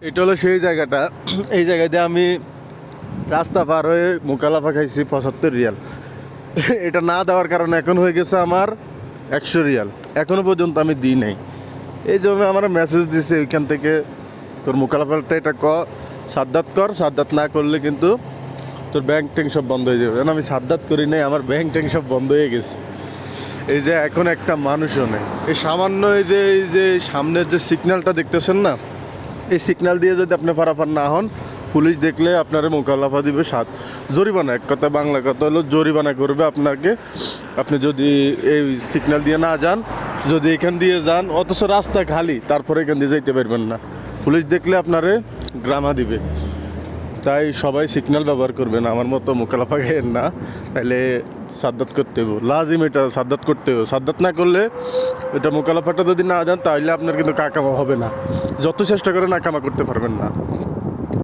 এটা হলো সেই জায়গাটা। এই জায়গা দিয়ে আমি রাস্তা পার হয়ে মোকালাফা খাইছি 75 রিয়াল। এটা না দেওয়ার কারণে এখন হয়ে গেছে আমার 100 রিয়াল। এখনো পর্যন্ত আমি দিই নাই। এই জন্য আমার মেসেজ দিছে ওইখান থেকে, তোর মোকালাফাটা এটা সাদ্দাত কর, সাদ্দাত না করলে কিন্তু তোর ব্যাংক ট্যাঙ্ক সব বন্ধ হয়ে যাবে। আমি সাদ্দাত করি নাই, আমার ব্যাংক ট্যাঙ্ক সব বন্ধ হয়ে গেছে। এই যে এখন একটা মানুষও নেই। এই সামান্য এই যে সামনের যে সিগন্যালটা দেখতেছেন না, এই সিগন্যাল দিয়ে যদি আপনি পারাপার না হন, পুলিশ দেখলে আপনার মোকালাফা দিবে জরিমানা। এক কথা, বাংলা কথা হলো জরিমানা করবে আপনাকে। আপনি যদি এই সিগন্যাল দিয়ে না যান, যদি এখান দিয়ে যান, অথচ রাস্তা খালি, তারপরে এখান দিয়ে যাইতে পারবেন না। পুলিশ দেখলে আপনারে গ্রামা দিবে। তাই সবাই সিগন্যাল ব্যবহার করবেন, আমার মতো মোকালাফা খাইয়েন না। তাইলে সাদ্দাত করতে হবে, লাজিম এটা সাদ্দাত করতে হবে। সাদ্দাত না করলে এটা মোকালাফাটা যদি না যান, তাহলে আপনার কিন্তু কাকামা হবে না। যত চেষ্টা করে নাকামা করতে পারবেন না।